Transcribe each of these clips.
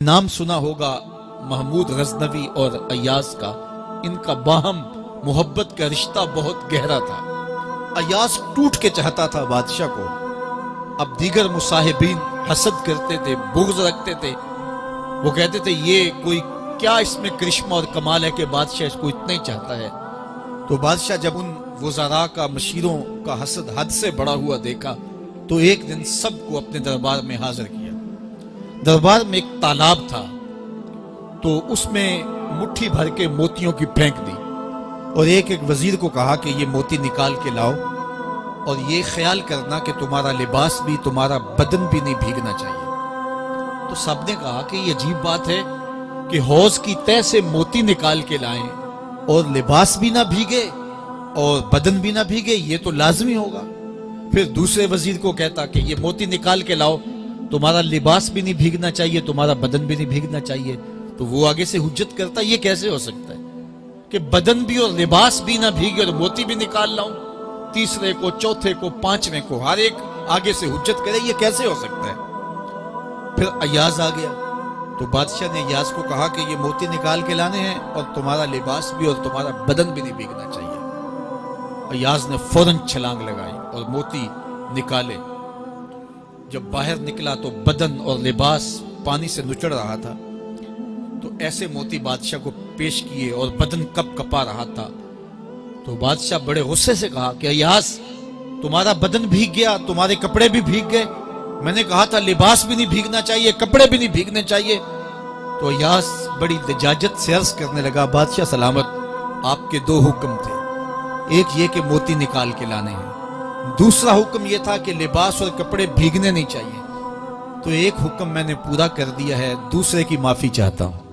نام سنا ہوگا محمود غزنوی اور ایاز کا. ان کا باہم محبت کا رشتہ بہت گہرا تھا. ایاز ٹوٹ کے چاہتا تھا بادشاہ کو. اب دیگر مصاحبین حسد کرتے تھے، بغض رکھتے تھے. وہ کہتے تھے یہ کوئی کیا اس میں کرشمہ اور کمال ہے کہ بادشاہ اس کو اتنا ہی چاہتا ہے. تو بادشاہ جب ان وزراء کا، مشیروں کا حسد حد سے بڑا ہوا دیکھا تو ایک دن سب کو اپنے دربار میں حاضر کیا. دربار میں ایک تالاب تھا تو اس میں مٹھی بھر کے موتیوں کی پھینک دی اور ایک وزیر کو کہا کہ یہ موتی نکال کے لاؤ اور یہ خیال کرنا کہ تمہارا لباس بھی، تمہارا بدن بھی نہیں بھیگنا چاہیے. تو سب نے کہا کہ یہ عجیب بات ہے کہ حوض کی تہ سے موتی نکال کے لائیں اور لباس بھی نہ بھیگے اور بدن بھی نہ بھیگے، یہ تو لازمی ہوگا. پھر دوسرے وزیر کو کہتا کہ یہ موتی نکال کے لاؤ، تمہارا لباس بھی نہیں بھیگنا چاہیے، تمہارا بدن بھی نہیں بھیگنا چاہیے. تو وہ آگے سے حجت کرتا یہ کیسے ہو سکتا ہے کہ بدن بھی اور لباس بھی نہ بھیگے اور موتی بھی نکال لاؤں. تیسرے کو، چوتھے کو، پانچویں کو، ہر ایک آگے سے حجت کرے یہ کیسے ہو سکتا ہے. پھر ایاز آ گیا تو بادشاہ نے ایاز کو کہا کہ یہ موتی نکال کے لانے ہیں اور تمہارا لباس بھی اور تمہارا بدن بھی نہیں بھیگنا چاہیے. ایاز نے فوراً چھلانگ لگائی اور موتی نکالے. جب باہر نکلا تو بدن اور لباس پانی سے نچڑ رہا تھا. تو ایسے موتی بادشاہ کو پیش کیے اور بدن کپ کپا رہا تھا. تو بادشاہ بڑے غصے سے کہا کہ ایاز تمہارا بدن بھیگ گیا، تمہارے کپڑے بھی بھیگ گئے. میں نے کہا تھا لباس بھی نہیں بھیگنا چاہیے، کپڑے بھی نہیں بھیگنے چاہیے. تو ایاز بڑی لجاجت سے عرض کرنے لگا بادشاہ سلامت، آپ کے دو حکم تھے. ایک یہ کہ موتی نکال کے لانے ہیں، دوسرا حکم یہ تھا کہ لباس اور کپڑے بھیگنے نہیں چاہیے. تو ایک حکم میں نے پورا کر دیا ہے، دوسرے کی معافی چاہتا ہوں.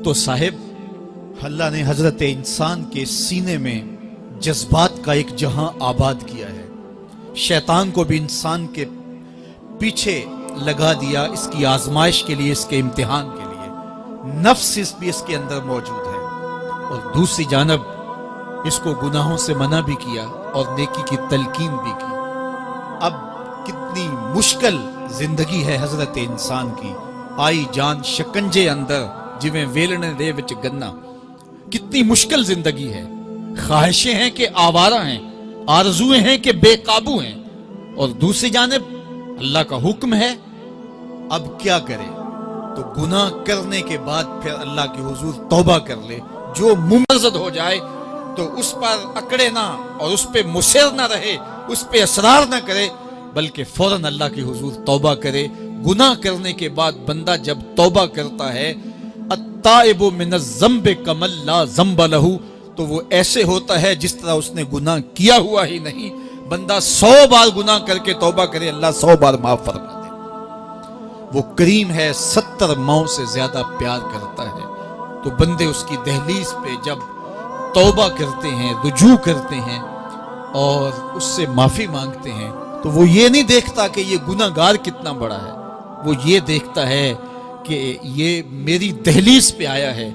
تو صاحب اللہ نے حضرت انسان کے سینے میں جذبات کا ایک جہاں آباد کیا ہے. شیطان کو بھی انسان کے پیچھے لگا دیا اس کی آزمائش کے لیے، اس کے امتحان کے لیے. نفس بھی اس کے اندر موجود ہے اور دوسری جانب اس کو گناہوں سے منع بھی کیا اور نیکی کی تلقین بھی کی. اب کتنی مشکل زندگی ہے حضرت انسان کی. آئی جان شکنجے اندر جویں ویلنے دے وچ گنا. کتنی مشکل زندگی ہے. خواہشیں ہیں کہ آوارہ ہیں، آرزویں ہیں کہ بے قابو ہیں، اور دوسری جانب اللہ کا حکم ہے. اب کیا کرے؟ تو گناہ کرنے کے بعد پھر اللہ کے حضور توبہ کر لے. جو ممرزد ہو جائے تو اس پر اکڑے نہ اور اس پہ مصر نہ رہے، اس پہ اصرار نہ کرے، بلکہ فوراً اللہ کی حضور توبہ کرے. گناہ کرنے کے بعد بندہ جب توبہ کرتا ہے، التائب من الذنب کمن لا ذنب لہ، تو وہ ایسے ہوتا ہے جس طرح اس نے گناہ کیا ہوا ہی نہیں. بندہ 100 بار گناہ کر کے توبہ کرے، اللہ 100 بار معاف فرما دے. وہ کریم ہے، 70 ماؤں سے زیادہ پیار کرتا ہے. تو بندے اس کی دہلیز پہ جب توبہ کرتے ہیں، رجوع کرتے ہیں اور اس سے معافی مانگتے ہیں، تو وہ یہ نہیں دیکھتا کہ یہ گناہ گار کتنا بڑا ہے. وہ یہ دیکھتا ہے کہ یہ میری دہلیز پہ آیا ہے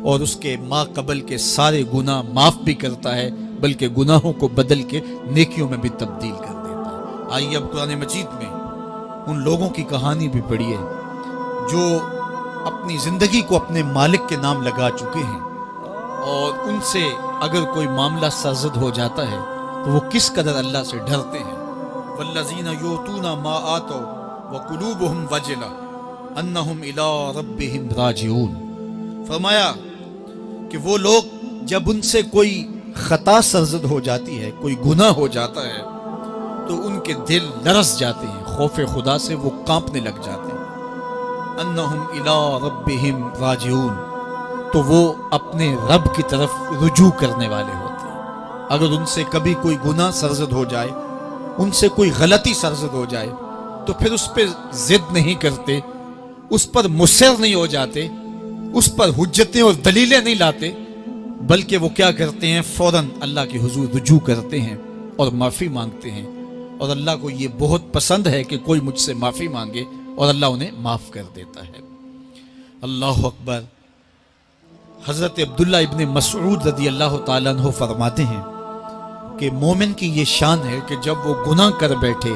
اور اس کے ما قبل کے سارے گناہ معاف بھی کرتا ہے، بلکہ گناہوں کو بدل کے نیکیوں میں بھی تبدیل کر دیتا ہے. آئیے اب قرآن مجید میں ان لوگوں کی کہانی بھی پڑھیے جو اپنی زندگی کو اپنے مالک کے نام لگا چکے ہیں، اور ان سے اگر کوئی معاملہ سرزد ہو جاتا ہے تو وہ کس قدر اللہ سے ڈرتے ہیں. والذین یؤتون ما آتوا وقلوبہم وجلہ انہم الی ربہم راجعون. فرمایا کہ وہ لوگ جب ان سے کوئی خطا سرزد ہو جاتی ہے، کوئی گناہ ہو جاتا ہے، تو ان کے دل لرز جاتے ہیں، خوف خدا سے وہ کانپنے لگ جاتے ہیں. انہم الی ربہم راجعون، تو وہ اپنے رب کی طرف رجوع کرنے والے ہوتے ہیں. اگر ان سے کبھی کوئی گناہ سرزد ہو جائے، ان سے کوئی غلطی سرزد ہو جائے، تو پھر اس پہ ضد نہیں کرتے، اس پر مصر نہیں ہو جاتے، اس پر حجتیں اور دلیلیں نہیں لاتے، بلکہ وہ کیا کرتے ہیں؟ فوراً اللہ کے حضور رجوع کرتے ہیں اور معافی مانگتے ہیں. اور اللہ کو یہ بہت پسند ہے کہ کوئی مجھ سے معافی مانگے اور اللہ انہیں معاف کر دیتا ہے. اللہ اکبر. حضرت عبداللہ ابن مسعود رضی اللہ تعالیٰ عنہ فرماتے ہیں کہ مومن کی یہ شان ہے کہ جب وہ گناہ کر بیٹھے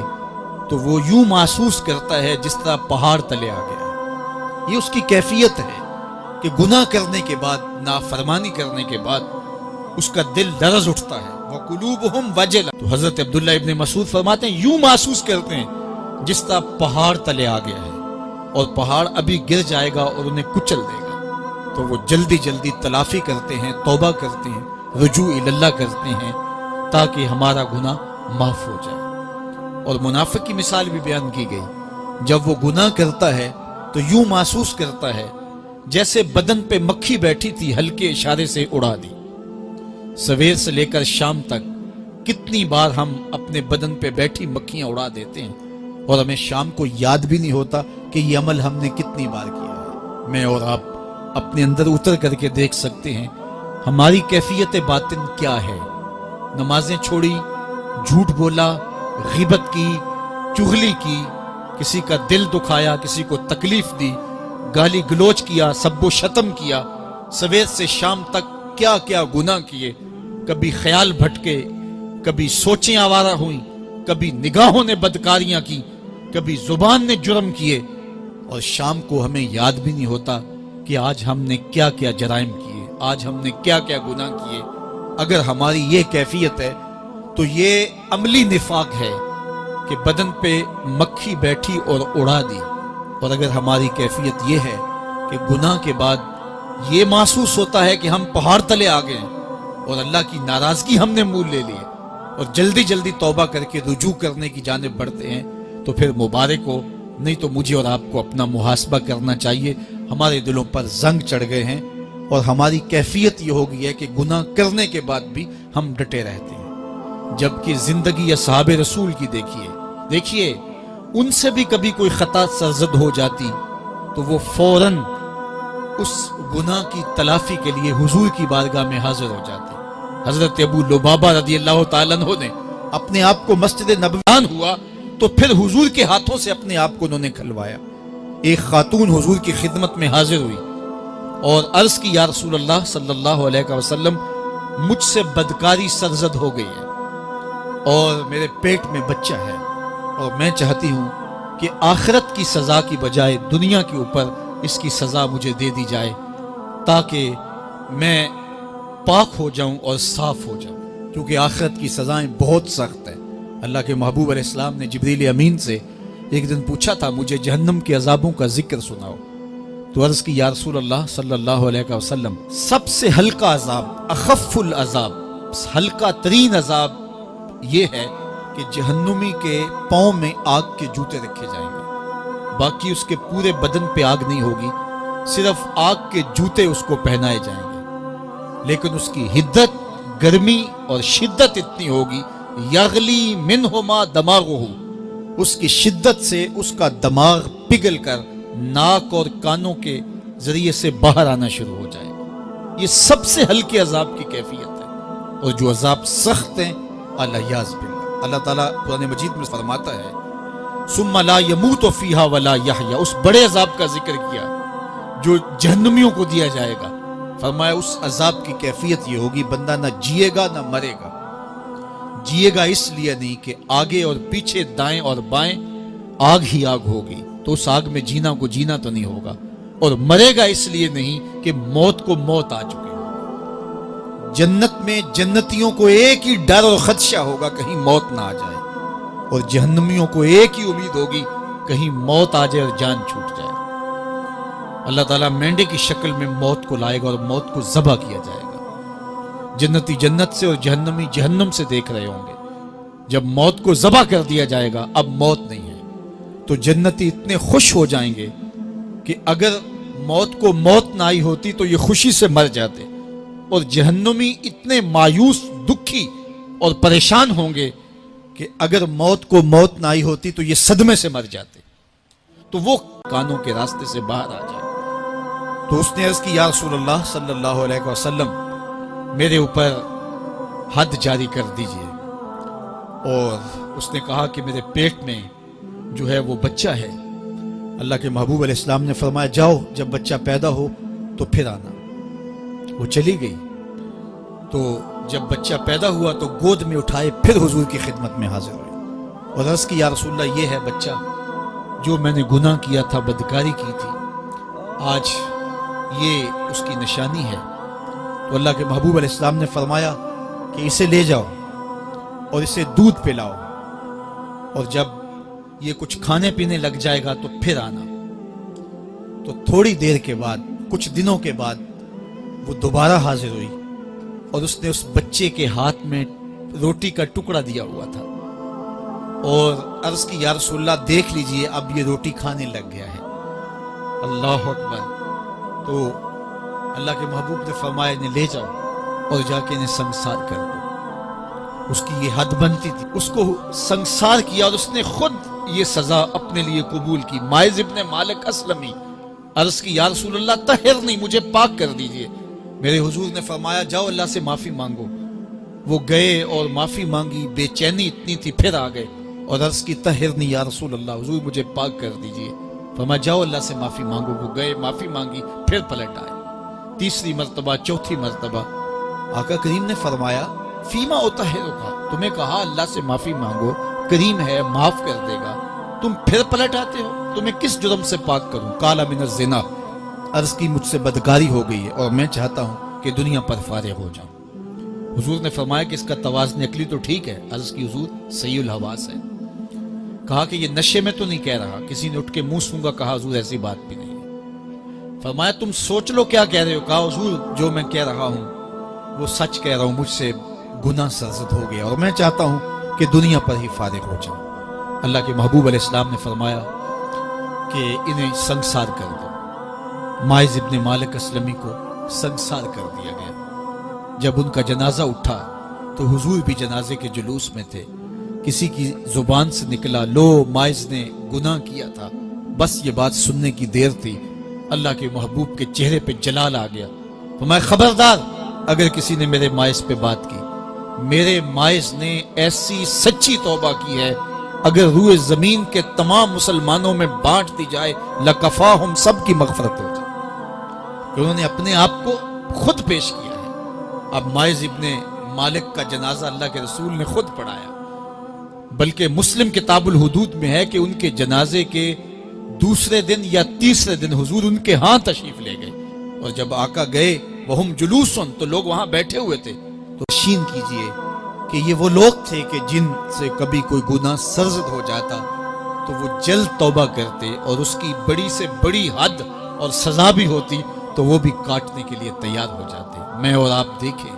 تو وہ یوں محسوس کرتا ہے جس طرح پہاڑ تلے آ گیا. یہ اس کی کیفیت ہے کہ گناہ کرنے کے بعد، نافرمانی کرنے کے بعد اس کا دل لرز اٹھتا ہے۔ وَقُلُوبُهُمْ وَجِلَةٌ، تو حضرت عبداللہ ابن مسعود فرماتے ہیں یوں محسوس کرتے ہیں جس طرح پہاڑ تلے آ گیا ہے اور پہاڑ ابھی گر جائے گا اور انہیں کچل دے گا، تو وہ جلدی جلدی تلافی کرتے ہیں، توبہ کرتے ہیں، رجوع اللہ کرتے ہیں تاکہ ہمارا گناہ معاف ہو جائے۔ اور منافق کی مثال بھی بیان کی گئی، جب وہ گناہ کرتا ہے تو یوں محسوس کرتا ہے جیسے بدن پہ مکھی بیٹھی تھی، ہلکے اشارے سے اڑا دی۔ سویر سے لے کر شام تک کتنی بار ہم اپنے بدن پہ بیٹھی مکھیاں اڑا دیتے ہیں اور ہمیں شام کو یاد بھی نہیں ہوتا کہ یہ عمل ہم نے کتنی بار کیا ہے۔ میں اور آپ اپنے اندر اتر کر کے دیکھ سکتے ہیں ہماری کیفیت باطن کیا ہے۔ نمازیں چھوڑی، جھوٹ بولا، غیبت کی، چغلی کی، کسی کا دل دکھایا، کسی کو تکلیف دی، گالی گلوچ کیا، سب و شتم کیا، سویر سے شام تک کیا کیا گناہ کیے، کبھی خیال بھٹکے، کبھی سوچیں آوارہ ہوئیں، کبھی نگاہوں نے بدکاریاں کی، کبھی زبان نے جرم کیے، اور شام کو ہمیں یاد بھی نہیں ہوتا کہ آج ہم نے کیا کیا جرائم کیے، آج ہم نے کیا کیا گناہ کیے۔ اگر ہماری یہ کیفیت ہے تو یہ عملی نفاق ہے کہ بدن پہ مکھی بیٹھی اور اڑا دی۔ اور اگر ہماری کیفیت یہ ہے کہ گناہ کے بعد یہ محسوس ہوتا ہے کہ ہم پہاڑ تلے آ گئے ہیں اور اللہ کی ناراضگی ہم نے مول لے لی اور جلدی جلدی توبہ کر کے رجوع کرنے کی جانب بڑھتے ہیں، تو پھر مبارک ہو، نہیں تو مجھے اور آپ کو اپنا محاسبہ کرنا چاہیے۔ ہمارے دلوں پر زنگ چڑھ گئے ہیں اور ہماری کیفیت یہ ہو گئی ہے کہ گناہ کرنے کے بعد بھی ہم ڈٹے رہتے ہیں، جبکہ زندگی اصحاب رسول کی دیکھیے ان سے بھی کبھی کوئی خطا سرزد ہو جاتی تو وہ فوراً اس گناہ کی تلافی کے لیے حضور کی بارگاہ میں حاضر ہو جاتے۔ حضرت ابو لبابہ رضی اللہ تعالیٰ عنہ نے اپنے آپ کو مسجد نبوی ہوا تو پھر حضور کے ہاتھوں سے اپنے آپ کو انہوں نے کھلوایا۔ ایک خاتون حضور کی خدمت میں حاضر ہوئی اور عرض کی یا رسول اللہ صلی اللہ علیہ وسلم، مجھ سے بدکاری سرزد ہو گئی ہے اور میرے پیٹ میں بچہ ہے اور میں چاہتی ہوں کہ آخرت کی سزا کی بجائے دنیا کے اوپر اس کی سزا مجھے دے دی جائے تاکہ میں پاک ہو جاؤں اور صاف ہو جاؤں، کیونکہ آخرت کی سزائیں بہت سخت ہیں۔ اللہ کے محبوب علیہ السلام نے جبریل امین سے ایک دن پوچھا تھا مجھے جہنم کے عذابوں کا ذکر سناؤ، تو عرض کی یا رسول اللہ صلی اللہ علیہ وسلم، سب سے ہلکا عذاب، اخف العذاب، ہلکا ترین عذاب یہ ہے کہ جہنمی کے پاؤں میں آگ کے جوتے رکھے جائیں گے، باقی اس کے پورے بدن پہ آگ نہیں ہوگی، صرف آگ کے جوتے اس کو پہنائے جائیں گے، لیکن اس کی حدت، گرمی اور شدت اتنی ہوگی، یغلی منہما دماغہ، اس کی شدت سے اس کا دماغ پگھل کر ناک اور کانوں کے ذریعے سے باہر آنا شروع ہو جائے گا۔ یہ سب سے ہلکے عذاب کی کیفیت ہے، اور جو عذاب سخت ہیں الیاذ باللہ، اللہ تعالیٰ قرآن مجید میں فرماتا ہے ثم لا يموت فیہا ولا یحیا، اس بڑے عذاب کا ذکر کیا جو جہنمیوں کو دیا جائے گا، فرمایا اس عذاب کی کیفیت یہ ہوگی بندہ نہ جیے گا نہ مرے گا۔ جیے گا اس لیے نہیں کہ آگے اور پیچھے، دائیں اور بائیں آگ ہی آگ ہوگی، تو اس آگ میں جینا کو جینا تو نہیں ہوگا، اور مرے گا اس لیے نہیں کہ موت کو موت آ چکے ہو۔ جنت میں جنتیوں کو ایک ہی ڈر اور خدشہ ہوگا کہیں موت نہ آ جائے، اور جہنمیوں کو ایک ہی امید ہوگی کہیں موت آ جائے اور جان چھوٹ جائے۔ اللہ تعالیٰ مینڈے کی شکل میں موت کو لائے گا اور موت کو ذبح کیا جائے گا۔ جنتی جنت سے اور جہنمی جہنم سے دیکھ رہے ہوں گے، جب موت کو ذبح کر دیا جائے گا اب موت نہیں ہے، تو جنتی اتنے خوش ہو جائیں گے کہ اگر موت کو موت نہ آئی ہوتی تو یہ خوشی سے مر جاتے، اور جہنمی اتنے مایوس، دکھی اور پریشان ہوں گے کہ اگر موت کو موت نہ آئی ہوتی تو یہ صدمے سے مر جاتے، تو وہ کانوں کے راستے سے باہر آ جائے۔ تو اس نے عرض کی یا رسول اللہ صلی اللہ علیہ وسلم، میرے اوپر حد جاری کر دیجئے، اور اس نے کہا کہ میرے پیٹ میں جو ہے وہ بچہ ہے۔ اللہ کے محبوب علیہ السلام نے فرمایا جاؤ جب بچہ پیدا ہو تو پھر آنا۔ وہ چلی گئی، تو جب بچہ پیدا ہوا تو گود میں اٹھائے پھر حضور کی خدمت میں حاضر ہوئے اور عرض کی یا رسول اللہ یہ ہے بچہ جو میں نے گناہ کیا تھا، بدکاری کی تھی، آج یہ اس کی نشانی ہے۔ تو اللہ کے محبوب علیہ السلام نے فرمایا کہ اسے لے جاؤ اور اسے دودھ پلاؤ، اور جب یہ کچھ کھانے پینے لگ جائے گا تو پھر آنا۔ تو تھوڑی دیر کے بعد، کچھ دنوں کے بعد وہ دوبارہ حاضر ہوئی، اور اس نے اس بچے کے ہاتھ میں روٹی کا ٹکڑا دیا ہوا تھا، اور عرض کی یا رسول اللہ دیکھ لیجئے اب یہ روٹی کھانے لگ گیا ہے۔ اللہ اکبر۔ تو اللہ کے محبوب نے فرمایا انہیں لے جاؤ اور جا کے انہیں سنگسار کر دو۔ اس کی یہ حد بنتی تھی، اس کو سنگسار کیا، اور اس نے خود یہ سزا اپنے لیے قبول کی۔ ماعز ابن مالک اسلمی عرض کی یا رسول اللہ طہرنی، مجھے پاک کر دیجئے۔ میرے حضور نے فرمایا جاؤ اللہ سے معافی مانگو۔ وہ گئے اور معافی مانگی، بے چینی اتنی تھی، پھر آ گئے اور عرض کی طہرنی یا رسول اللہ، حضور مجھے پاک کر دیجئے۔ فرمایا جاؤ اللہ سے معافی مانگو۔ وہ گئے، معافی مانگی، پھر پلٹ آئے، تیسری مرتبہ، چوتھی مرتبہ۔ آقا کریم نے فرمایا فیما اطہرک، تمہیں کہا اللہ سے معافی مانگو، کریم ہے معاف کر دے گا، تم پھر پلٹ آتے ہو، تمہیں کس جرم سے پاک کروں؟ قال من الزنا، عرض کی مجھ سے بدکاری ہو گئی ہے اور میں چاہتا ہوں کہ دنیا پر فارغ ہو جاؤں۔ حضور نے فرمایا کہ اس کا توازن عقلی تو ٹھیک ہے، عرض کی حضور صحیح الحواس ہے۔ کہا کہ یہ نشے میں تو نہیں کہہ رہا، کسی نے اٹھ کے منہ سونگا، کہا حضور ایسی بات بھی نہیں ہے۔ فرمایا تم سوچ لو کیا کہہ رہے ہو؟ کہا حضور جو میں کہہ رہا ہوں وہ سچ کہہ رہا ہوں، مجھ سے گناہ سرزد ہو گیا اور میں چاہتا ہوں کہ دنیا پر ہی فارغ ہو جاؤں۔ اللہ کے محبوب علیہ السلام نے فرمایا کہ انہیں سنگسار کر دو۔ ماعز ابن مالک اسلمی کو سنگسار کر دیا گیا۔ جب ان کا جنازہ اٹھا تو حضور بھی جنازے کے جلوس میں تھے۔ کسی کی زبان سے نکلا لو ماعز نے گناہ کیا تھا، بس یہ بات سننے کی دیر تھی، اللہ کے محبوب کے چہرے پہ جلال آ گیا۔ فرمایا خبردار اگر کسی نے میرے ماعز پہ بات کی، میرے ماعز نے ایسی سچی توبہ کی ہے اگر روئے زمین کے تمام مسلمانوں میں بانٹ دی جائے لکفاہم، سب کی مغفرت ہو جائے، کہ انہوں نے اپنے آپ کو خود پیش کیا ہے۔ اب ماعز ابن مالک کا جنازہ اللہ کے رسول نے خود پڑھایا، بلکہ مسلم کتاب الحدود میں ہے کہ ان کے جنازے کے دوسرے دن یا تیسرے دن حضور ان کے ہاں تشریف لے گئے، اور جب آقا گئے وہم جلوسن، تو لوگ وہاں بیٹھے ہوئے تھے۔ تو یقین کیجئے کہ یہ وہ لوگ تھے کہ جن سے کبھی کوئی گناہ سرزد ہو جاتا تو وہ جلد توبہ کرتے، اور اس کی بڑی سے بڑی حد اور سزا بھی ہوتی تو وہ بھی کاٹنے کے لیے تیار ہو جاتے۔ میں اور آپ دیکھیں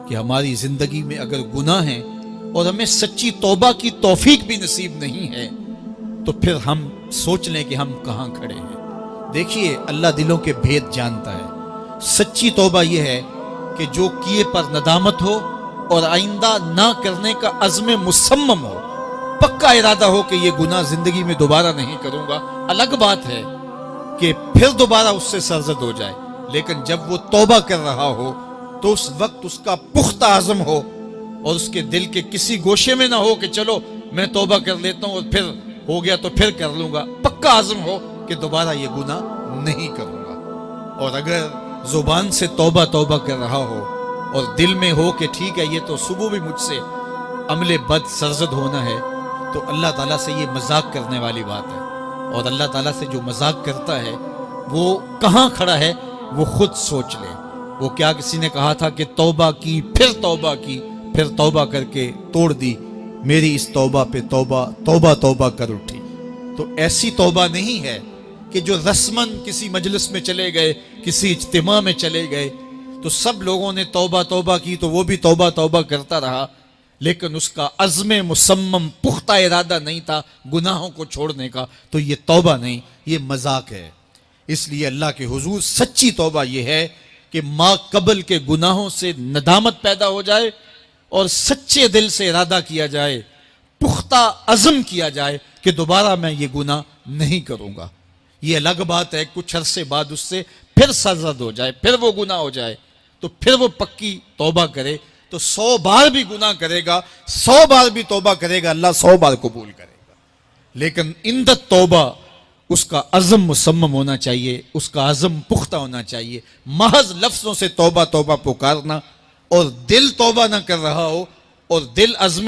کہ ہماری زندگی میں اگر گناہ ہیں اور ہمیں سچی توبہ کی توفیق بھی نصیب نہیں ہے تو پھر ہم سوچ لیں کہ ہم کہاں کھڑے ہیں۔ دیکھیے اللہ دلوں کے بھید جانتا ہے۔ سچی توبہ یہ ہے کہ جو کیے پر ندامت ہو اور آئندہ نہ کرنے کا عزم مصمم ہو، پکا ارادہ ہو کہ یہ گناہ زندگی میں دوبارہ نہیں کروں گا۔ الگ بات ہے کہ پھر دوبارہ اس سے سرزد ہو جائے، لیکن جب وہ توبہ کر رہا ہو تو اس وقت اس کا پختہ عزم ہو اور اس کے دل کے کسی گوشے میں نہ ہو کہ چلو میں توبہ کر لیتا ہوں اور پھر ہو گیا تو پھر کر لوں گا۔ پکا عزم ہو کہ دوبارہ یہ گناہ نہیں کروں گا۔ اور اگر زبان سے توبہ توبہ کر رہا ہو اور دل میں ہو کہ ٹھیک ہے یہ تو صبح بھی مجھ سے عمل بد سرزد ہونا ہے، تو اللہ تعالیٰ سے یہ مذاق کرنے والی بات ہے، اور اللہ تعالیٰ سے جو مذاق کرتا ہے وہ کہاں کھڑا ہے وہ خود سوچ لے۔ وہ کیا کسی نے کہا تھا کہ توبہ کی، پھر توبہ کر کے توڑ دی، میری اس توبہ پہ توبہ توبہ توبہ کر اٹھی۔ تو ایسی توبہ نہیں ہے کہ جو رسماً کسی مجلس میں چلے گئے، کسی اجتماع میں چلے گئے تو سب لوگوں نے توبہ توبہ کی تو وہ بھی توبہ توبہ کرتا رہا، لیکن اس کا عزم مصمم پختہ ارادہ نہیں تھا گناہوں کو چھوڑنے کا، تو یہ توبہ نہیں، یہ مذاق ہے۔ اس لیے اللہ کے حضور سچی توبہ یہ ہے کہ ما قبل کے گناہوں سے ندامت پیدا ہو جائے اور سچے دل سے ارادہ کیا جائے، پختہ عزم کیا جائے کہ دوبارہ میں یہ گناہ نہیں کروں گا۔ یہ الگ بات ہے کچھ عرصے بعد اس سے پھر سرزد ہو جائے، پھر وہ گناہ ہو جائے تو پھر وہ پکی توبہ کرے، تو 100 بار بھی گناہ کرے گا، 100 بار بھی توبہ کرے گا، اللہ 100 بار قبول کرے گا۔ لیکن اندت توبہ اس کا عزم مصمم ہونا چاہیے، اس کا عزم پختہ ہونا چاہیے۔ محض لفظوں سے توبہ توبہ پکارنا اور دل توبہ نہ کر رہا ہو اور دل عزم